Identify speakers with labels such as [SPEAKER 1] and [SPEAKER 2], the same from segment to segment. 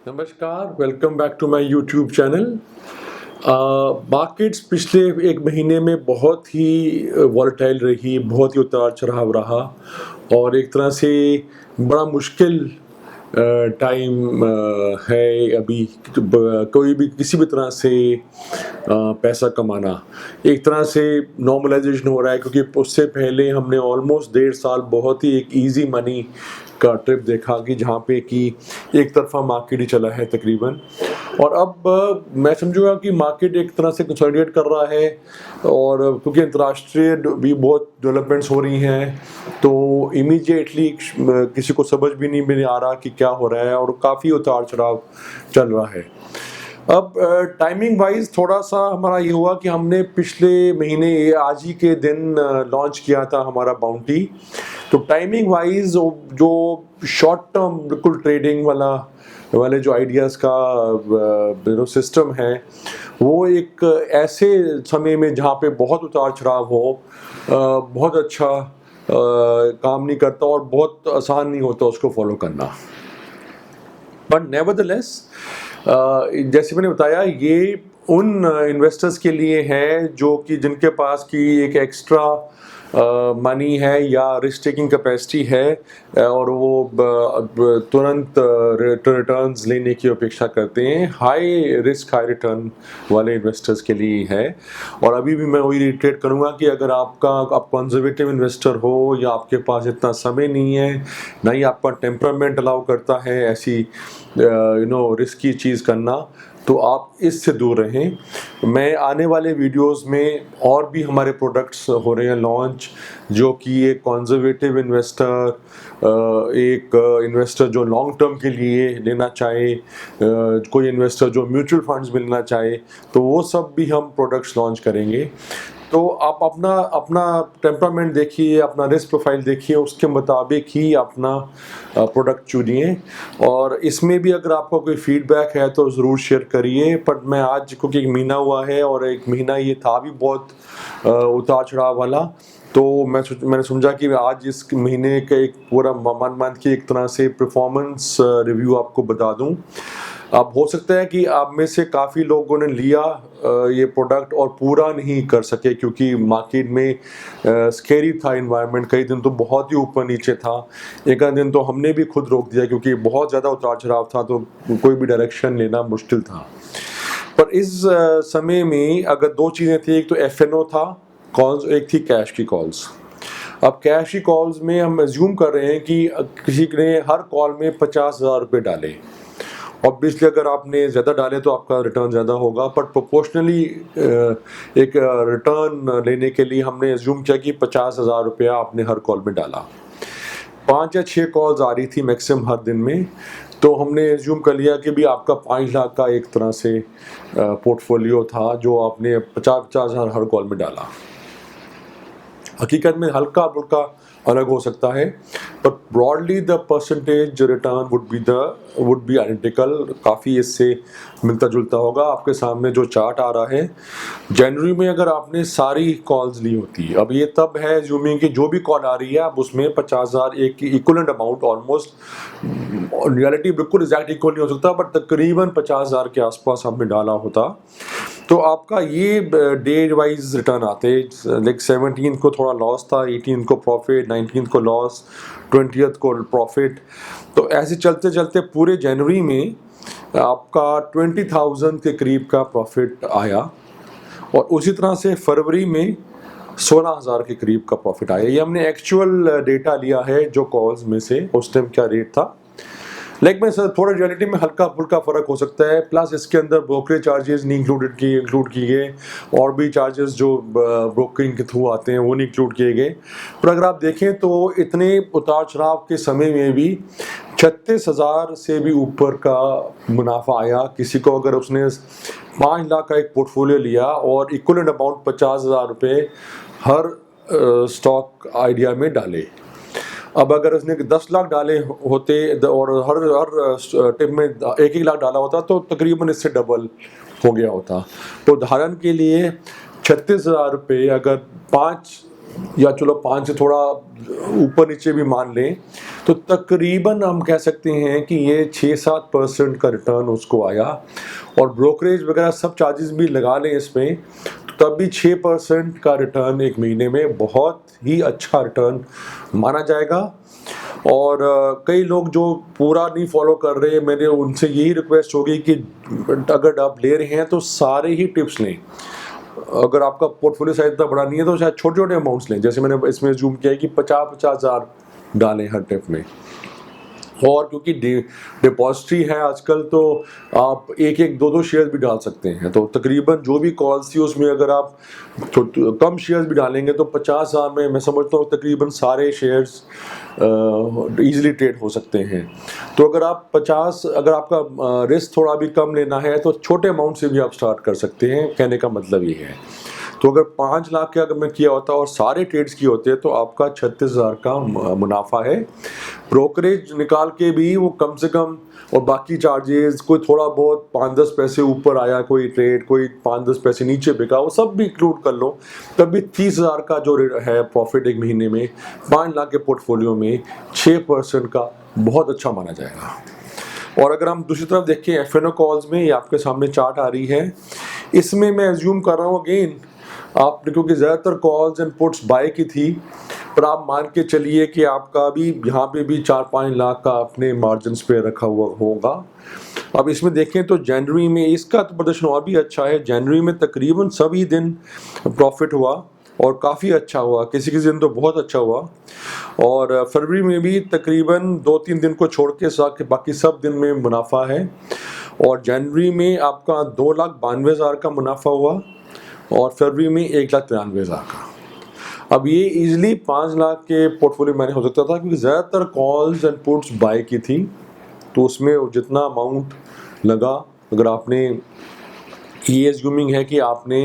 [SPEAKER 1] नमस्कार, welcome back to my YouTube channel. Markets पिछले 1 महीने में बहुत ही वॉलेटाइल रही, बहुत ही उतार-चढ़ाव रहा और एक तरह से बड़ा मुश्किल टाइम है अभी कोई भी किसी भी तरह से पैसा कमाना। एक तरह से नॉर्मलाइज़ेशन हो रहा है क्योंकि उससे पहले हमने ऑलमोस्ट 1.5 साल बहुत ही एक ईज़ी मनी का ट्रिप देखा कि जहाँ पे कि एक तरफ़ा मार्केट ही चला है तकरीबन। और अब मैं समझूँगा कि मार्केट एक तरह से कंसोलिडेट कर रहा है और क्योंकि अंतर्राष्ट्रीय भी बहुत डेवलपमेंट्स हो रही हैं, तो इमीडिएटली किसी को समझ भी नहीं आ रहा कि क्या हो रहा है और काफ़ी उतार-चढ़ाव चल रहा है। अब टाइमिंग वाइज़ थोड़ा-सा हमारा ये हुआ कि हमने पिछले महीने ये आज ही के दिन लॉन्च किया था हमारा बाउंटी। तो टाइमिंग वाइज़ जो शॉर्ट टर्म बिल्कुल ट्रेडिंग वाले जो आइडियाज़ का सिस्टम है, वो एक ऐसे समय में जहाँ पे बहुत उतार-चढ़ाव हो बहुत अच्छा काम नहीं करता और बहुत आसान नहीं होता उसको फ़ॉलो करना। बट नेवरदलेस जैसे मैंने बताया ये उन इन्वेस्टर्स के लिए है जो कि जिनके पास की एक एक्स्ट्रा मनी है या रिस्क टेकिंग कैपेसिटी है और वो तुरंत रिटर्न्स लेने की अपेक्षा करते हैं। हाई रिस्क हाई रिटर्न वाले इन्वेस्टर्स के लिए है। और अभी भी मैं वही रिट्रेट करूँगा कि अगर आप कंजर्वेटिव इन्वेस्टर हो या आपके पास इतना समय नहीं है, ना ही आपका टेम्परामेंट अलाउ करता है ऐसी रिस्की चीज़ करना, तो आप इससे दूर रहें। मैं आने वाले वीडियोस में और भी हमारे प्रोडक्ट्स हो रहे हैं लॉन्च, जो कि एक कंजर्वेटिव इन्वेस्टर एक इन्वेस्टर जो लॉन्ग टर्म के लिए लेना चाहे, कोई इन्वेस्टर जो म्यूचुअल फंड्स में लेना चाहे, तो वो सब भी हम प्रोडक्ट्स लॉन्च करेंगे। तो आप अपना टेम्परामेंट देखिए, अपना रिस्क प्रोफाइल देखिए, उसके मुताबिक ही अपना प्रोडक्ट चुनिए। और इसमें भी अगर आपका कोई फीडबैक है तो ज़रूर शेयर करिए। पर मैं आज क्योंकि 1 महीना हुआ है और 1 महीना ये था भी बहुत उतार-चढ़ाव वाला, तो मैंने समझा कि आज इस महीने का एक पूरा मंथ की एक तरह से परफॉर्मेंस रिव्यू आपको बता दूँ। अब हो सकता है कि आप में से काफ़ी लोगों ने लिया ये प्रोडक्ट और पूरा नहीं कर सके क्योंकि मार्केट में स्कैरी था एनवायरनमेंट। कई दिन तो बहुत ही ऊपर-नीचे था। एक आध दिन तो हमने भी खुद रोक दिया क्योंकि बहुत ज़्यादा उतार-चढ़ाव था, तो कोई भी डायरेक्शन लेना मुश्किल था। पर इस समय में अगर 2 चीज़ें थी, एक तो एफएनओ था कॉल्स, एक थी कैश की कॉल्स। अब कैश की कॉल्स में हम अज़्यूम कर रहे हैं कि किसी ने हर कॉल में 50,000 रुपए डाले। ऑब्वियसली अगर आपने ज़्यादा डाले तो आपका रिटर्न ज़्यादा होगा, बट प्रोपोर्शनली एक रिटर्न लेने के लिए हमने अज़्यूम किया कि 50,000 रुपया आपने हर कॉल में डाला। 5 या 6 कॉल्स आ रही थी मैक्सिमम हर दिन में, तो हमने अज़्यूम कर लिया कि भी आपका 5 लाख का एक तरह से पोर्टफोलियो था जो आपने 50-50 हज़ार हर कॉल में डाला। हकीकत में हल्का-फुल्का अलग हो सकता है, but broadly the percentage return would be identical। काफ़ी इससे मिलता-जुलता होगा। आपके सामने जो चार्ट आ रहा है, जनवरी में अगर आपने सारी कॉल्स ली होती, अब ये तब है अज़्यूमिंग कि जो भी कॉल आ रही है आप उसमें 50,000 एक इक्विवेलेंट अमाउंट ऑलमोस्ट, रियलिटी बिल्कुल एग्जैक्ट इक्वल नहीं हो सकता, बट तकरीबन 50,000 के आसपास आपने डाला होता, तो आपका ये डे वाइज रिटर्न आते। लाइक 17 को थोड़ा लॉस था, 18 को प्रॉफिट, 19 को लॉस, 20th को प्रॉफिट। तो ऐसे चलते चलते पूरे जनवरी में आपका 20,000 के करीब का प्रॉफिट आया और उसी तरह से फरवरी में 16,000 के करीब का प्रॉफिट आया। ये हमने एक्चुअल डेटा लिया है जो कॉल्स में से उस टाइम क्या रेट था। लाइक मैं सर थोड़ा रियलिटी में हल्का-फुल्का फ़र्क हो सकता है, प्लस इसके अंदर ब्रोकरेज चार्जेस नहीं इंक्लूड किए गए और भी चार्जेस जो ब्रोकरिंग के थ्रू आते हैं वो नहीं इंक्लूड किए गए। पर अगर आप देखें तो इतने उतार-चढ़ाव के समय में भी 36,000 से भी ऊपर का मुनाफा आया। किसी को अगर उसने 5 लाख का एक पोर्टफोलियो लिया और इक्विवेलेंट अमाउंट 50,000 रुपए हर स्टॉक आइडिया में डाले। अब अगर उसने 10 लाख डाले होते और हर टिप में 1-1 लाख डाला होता तो तकरीबन इससे डबल हो गया होता। तो उदाहरण के लिए 36,000 रुपये अगर 5 या चलो 5 से थोड़ा ऊपर नीचे भी मान लें, तो तकरीबन हम कह सकते हैं कि ये 6-7% का रिटर्न उसको आया, और ब्रोकरेज वगैरह सब चार्जेस भी लगा लें इसमें, तो तब भी 6% का रिटर्न एक महीने में बहुत ही अच्छा रिटर्न माना जाएगा। और कई लोग जो पूरा नहीं फॉलो कर रहे, मेरे उनसे यही रिक्वेस्ट होगी कि अगर आप ले रहे हैं तो सारे ही टिप्स लें। अगर आपका पोर्टफोलियो साइज इतना बड़ा नहीं है तो शायद छोटे-छोटे अमाउंट्स लें, जैसे मैंने इसमें ज़ूम किया है कि 50-50 हज़ार डालें हर टिप में। और क्योंकि डिपॉजिटरी है आजकल, तो आप एक-एक 2-2 शेयर भी डाल सकते हैं, तो तकरीबन जो भी कॉल्स थी उसमें अगर आप कम शेयर्स भी डालेंगे तो 50,000 में मैं समझता हूँ तकरीबन सारे शेयर्स ईजिली ट्रेड हो सकते हैं। तो अगर अगर आपका रिस्क थोड़ा भी कम लेना है तो छोटे अमाउंट से भी आप स्टार्ट कर सकते हैं, कहने का मतलब ये है। तो अगर 5 लाख का अगर मैं किया होता और सारे ट्रेड्स किए होते तो आपका 36,000 का मुनाफा है। ब्रोकरेज निकाल के भी वो कम से कम, और बाकी चार्जेस कोई थोड़ा बहुत 5-10 पैसे ऊपर आया कोई ट्रेड, कोई 5-10 पैसे नीचे बिका, वो सब भी इंक्लूड कर लो, तब भी 30,000 का जो है प्रॉफिट एक महीने में 5 लाख के पोर्टफोलियो में 6% का बहुत अच्छा माना जाएगा। और अगर हम दूसरी तरफ देखें एफएनओ कॉल्स में, ये आपके सामने चार्ट आ रही है, इसमें मैं एज्यूम कर रहा हूँ अगेन आपने, क्योंकि ज़्यादातर कॉल्स एंड पुट्स बाय की थी, पर आप मान के चलिए कि आपका भी यहाँ पे भी 4-5 लाख का अपने मार्जिन्स पे रखा हुआ होगा। अब इसमें देखें तो जनवरी में इसका तो प्रदर्शन और भी अच्छा है। जनवरी में तकरीबन सभी दिन प्रॉफिट हुआ और काफ़ी अच्छा हुआ, किसी दिन तो बहुत अच्छा हुआ। और फरवरी में भी तकरीबन 2-3 दिन को छोड़ के बाकी सब दिन में मुनाफा है। और जनवरी में आपका 2,92,000 का मुनाफा हुआ और फरवरी में 1,93,000 का। अब ये इजीली 5 लाख के पोर्टफोलियो मैंने हो सकता था, क्योंकि ज़्यादातर कॉल्स एंड पुट्स बाय की थी, तो उसमें जितना अमाउंट लगा, अगर आपने ये एज्यूमिंग है कि आपने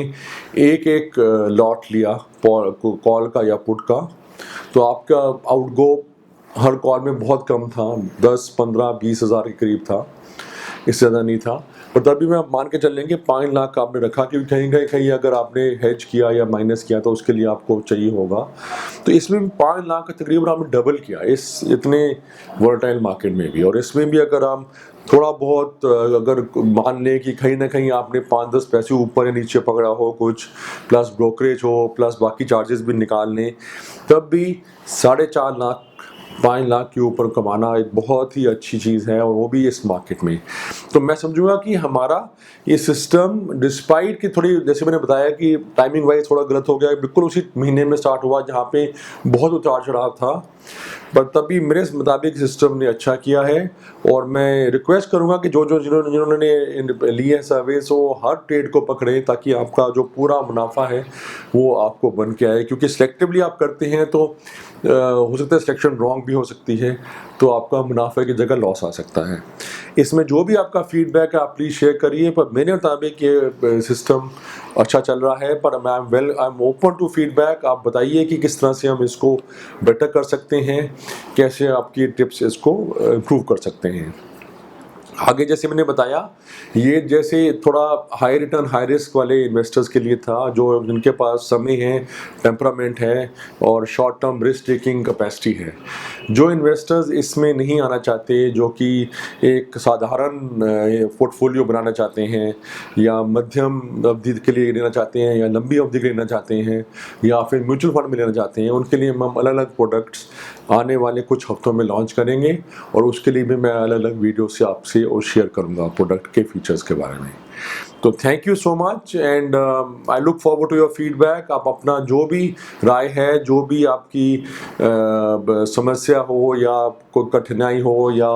[SPEAKER 1] एक लॉट लिया कॉल का या पुट का, तो आपका आउटगो हर कॉल में बहुत कम था, 10, 15, 20 हज़ार के करीब था, इससे ज़्यादा नहीं था। पर तभी मैं मान के चल लेंगे 5 लाख का आपने रखा, क्योंकि कहीं अगर आपने हेज किया या माइनस किया तो उसके लिए आपको चाहिए होगा। तो इसमें भी 5 लाख का तकरीबन आपने डबल किया इस इतने वोलेटाइल मार्केट में भी। और इसमें भी अगर हम थोड़ा बहुत अगर मान लें कि कहीं ना कहीं आपने 5-10 पैसे ऊपर या नीचे पकड़ा हो कुछ, प्लस ब्रोकरेज हो, प्लस बाकी चार्जेस भी निकाल लें, तब भी 4.5 लाख 5 लाख के ऊपर कमाना एक बहुत ही अच्छी चीज़ है, और वो भी इस मार्केट में। तो मैं समझूंगा कि हमारा ये सिस्टम डिस्पाइट कि थोड़ी, जैसे मैंने बताया कि टाइमिंग वाइज थोड़ा गलत हो गया, बिल्कुल उसी महीने में स्टार्ट हुआ जहाँ पे बहुत उतार चढ़ाव था, पर तभी मेरे मुताबिक सिस्टम ने अच्छा किया है। और मैं रिक्वेस्ट करूँगा कि जिन्होंने लिए हैं सर्विस, वो हर ट्रेड को पकड़ें, ताकि आपका जो पूरा मुनाफा है वो आपको बन के आए। क्योंकि सिलेक्टिवली आप करते हैं तो हो सकता है सिलेक्शन रॉन्ग भी हो सकती है, तो आपका मुनाफे की जगह लॉस आ सकता है। इसमें जो भी आपका फीडबैक है आप प्लीज़ शेयर करिए, पर मेरे मुताबिक ये सिस्टम अच्छा चल रहा है। पर I am open to feedback. आप बताइए कि किस तरह से हम इसको बेटर कर सकते हैं, कैसे आपकी टिप्स इसको इम्प्रूव कर सकते हैं। आगे जैसे मैंने बताया, ये जैसे थोड़ा हाई रिटर्न हाई रिस्क वाले इन्वेस्टर्स के लिए था, जो जिनके पास समय है, टेम्परामेंट है और short term risk taking capacity है। जो इन्वेस्टर्स इसमें नहीं आना चाहते, जो कि एक साधारण पोर्टफोलियो बनाना चाहते हैं, या मध्यम अवधि के लिए लेना चाहते हैं, या लंबी अवधि के लिए लेना चाहते हैं, या फिर म्यूचुअल फंड में लेना चाहते हैं, उनके लिए हम अलग अलग प्रोडक्ट्स आने वाले कुछ हफ्तों में लॉन्च करेंगे, और उसके लिए भी मैं अलग अलग वीडियो से आपसे और शेयर करूंगा प्रोडक्ट के फीचर्स के बारे में। तो thank you so much, and I look forward to your feedback. आप अपना जो भी राय है, जो भी आपकी समस्या हो या कोई कठिनाई हो, या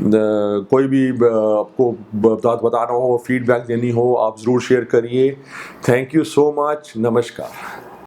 [SPEAKER 1] कोई भी आपको बताना हो, फीडबैक देनी हो, आप ज़रूर शेयर करिए। Thank you so much. नमस्कार।